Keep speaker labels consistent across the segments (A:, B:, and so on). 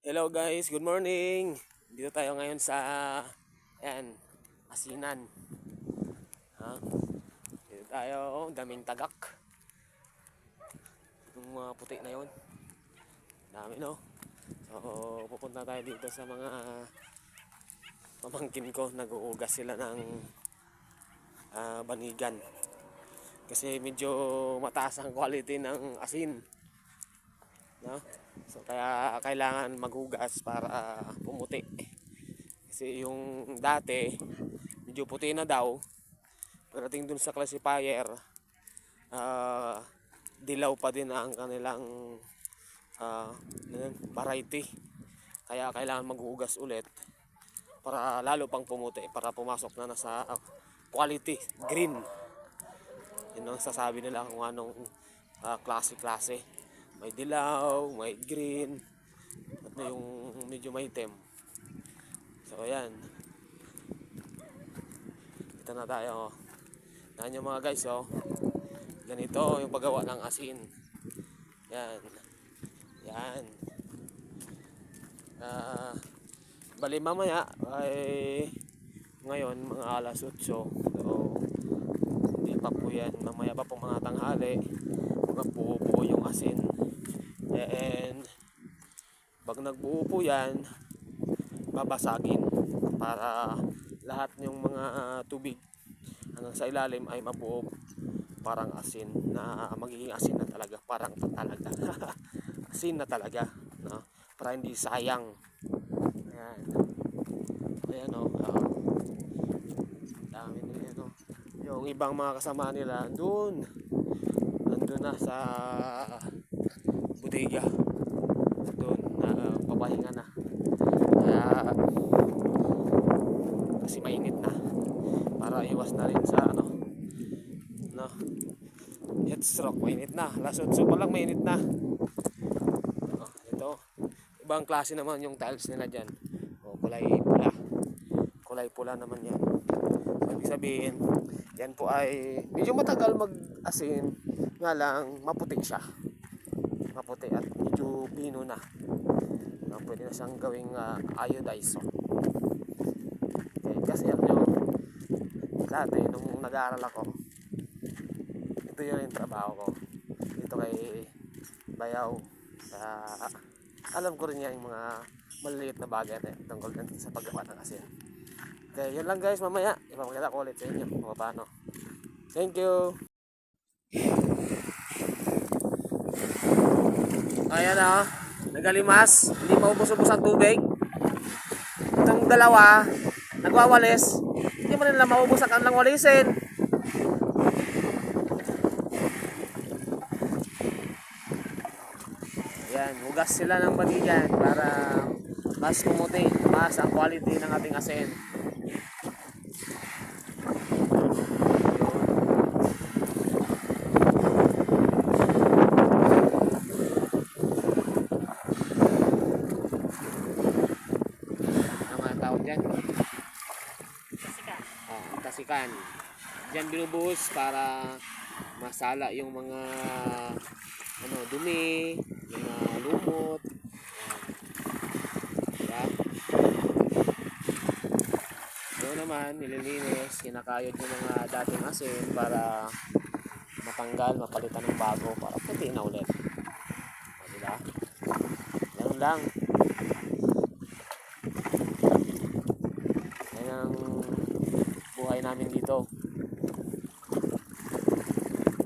A: Hello guys, good morning. Dito tayo ngayon sa Asinan. Ha? Dito tayo, daming tagak. Yung mga puti na 'yon. Dami no. So, pupunta tayo dito sa mga pamangkin ko, nag-uugas sila ng banigan. Kasi medyo mataas ang quality ng asin. No? So kaya kailangan maghugas para pumuti. Kasi yung dati medyo puti na daw. Pagdating dun sa classifier, uh, dilaw pa din ang kanilang uh, variety. Kaya kailangan maghugas ulit para lalo pang pumuti, para pumasok na sa quality green. Yun ang sasabi nila kung anong klase-klase. May dilaw, may green, at yung medyo maitim. So ayan, ito na tayo. Yan yung mga guys, ganito yung paggawa ng asin. Yan. Yan. Bali mamaya ay ngayon mga alas 8. So hindi pa po yan. Mamaya pa po mga tanghali magbuo yung asin. And pag nagbuo po yan, babasagin para lahat ng mga tubig hanggang sa ilalim ay mabuo parang asin, na magiging asin na talaga, parang talaga asin na talaga, no? Para hindi sayang. Ayan. Ayan dami nila, no? Yung ibang mga kasama nila nandun na sa bodega doon, na papahinga na. Kaya kasi mainit na, para iwas na rin sa no, heat stroke. Mainit na, alas 8 pa lang mainit na. Ito ibang klase naman yung tiles nila dyan. Kulay pula naman yan. So, ibig sabihin yan po ay medyo matagal mag-asin, nga lang maputi siya, maputi at medyo pino na. Pwede na siyang gawing iodize. Okay, kasi dati nung nag-aaral ako, ito yun yung trabaho ko dito kay Bayaw. Alam ko rin yan yung mga maliliit na bagay tungkol sa paggawa ng asin. Okay, yun lang guys. Mamaya ipapakita ko ulit sa inyo kung paano. Thank you. Ayan nagalimas, hindi maubos-ubos ang tubig. Itong dalawa nagwawalis, hindi mo nila maubos ang kanilang walisin. Ayan, hugas sila ng banigan para mas pumuti, mas ang quality ng ating asin. Tasikan. Diyan binubuhos para masala yung mga dumi, mga lumot. Ayan. Doon naman nililinis, kinakayod yung mga dating asin para matanggal, mapalitan ng bago para puti na ulit. Diba? Ganun lang. Yan ang buhay namin dito.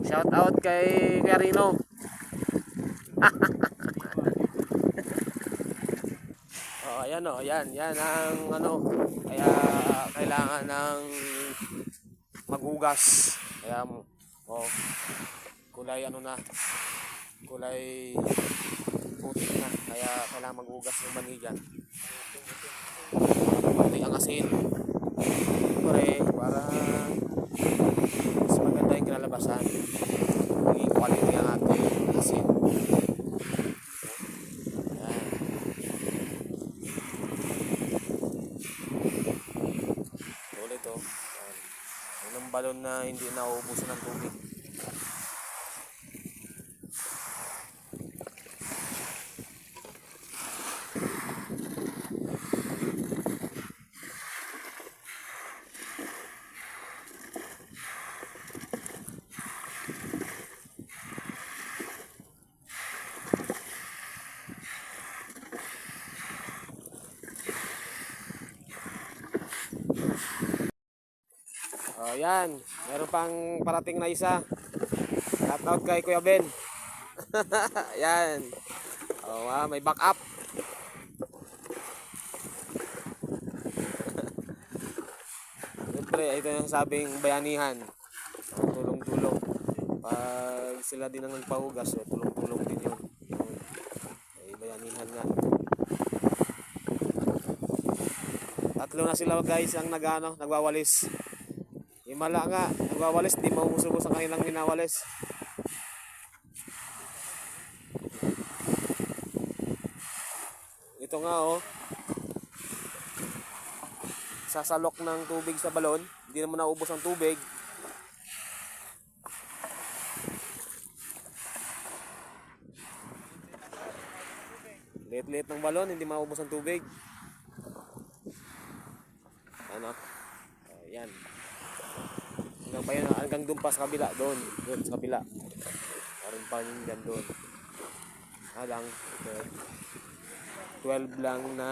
A: Shout out kay Karino. Ayan yan ang kaya kailangan ng maghugas. Kaya kulay kulay puti na, kaya kailangan maghugas ng banigan. Pati ang asin. Para mas maganda yung kinalabasan, maging quality ang ating asin. Ulit yung balon na hindi nauubusan ng tubig. Oh, yan. Meron pang parating na isa. Shout out kay Kuya Ben. Yan. Oh, may backup. Siyempre, ito yung sabing bayanihan. Tulong-tulong. Pag sila din ang nagpahugas, tulong-tulong din yun. Ay, bayanihan nga. Tatlo na sila guys ang nagwawalis. Himala nga, nagwawalis, di maubos-ubos ang kanilang minawalis. Ito nga oh. Sasalok ng tubig sa balon, hindi naman naubos ang tubig. Liit-liit ng balon, hindi maubos ang tubig. Ano? Yan. Hanggang pa yun, hanggang doon pa sa kabila, doon sa kabila. Meron pa yun dyan doon. Lang, 12 lang na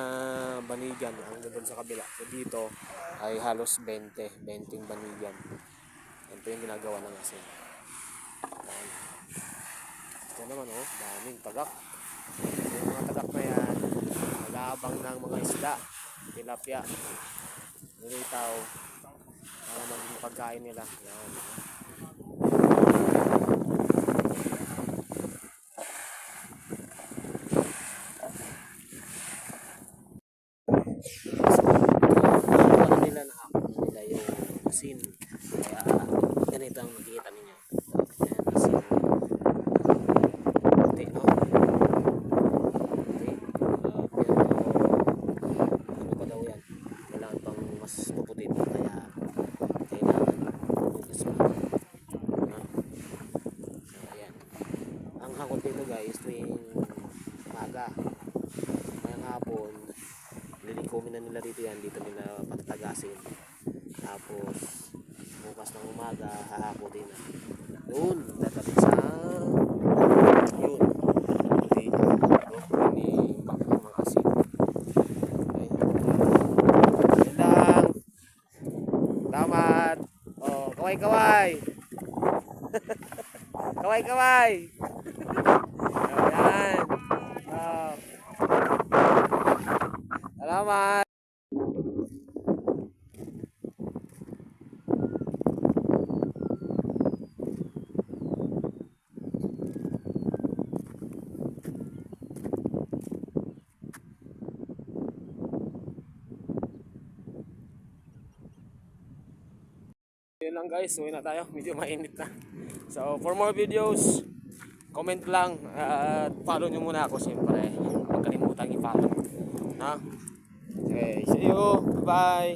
A: banigan hanggang doon sa kabila. So dito ay halos 20 banigan. Yan po yung ginagawa ng asin. Ito naman oh, daming tagak. Yung mga tagak na yan, nag-aabang ng mga isda, tilapia, nilitaw, para maging pagkain nila. Yan. Nila yung asin. Kaya ganito ang makikita ninyo. Yan, asin. Puti, no? Puti. Pero ano pa daw yan? Kailangan pang mas puputin. Kaya kailangan bukas pa. Ayan. Ang hakot dito guys, tuwing umaga. Ngayong hapon, lilikumin na nila dito yan. Dito nila patatagasin. Tapos bukas ng umaga hahakutin na doon dadating sa yun ini bak ng mga asin. Okay. Yan lang, salamat. Oh, kaway kaway ayan. Oh. Salamat. Yun lang guys, uwi na tayo, medyo mainit na. So for more videos, comment lang at follow nyo muna ako siyempre. Huwag kalimutan i-follow. Okay, see you, bye.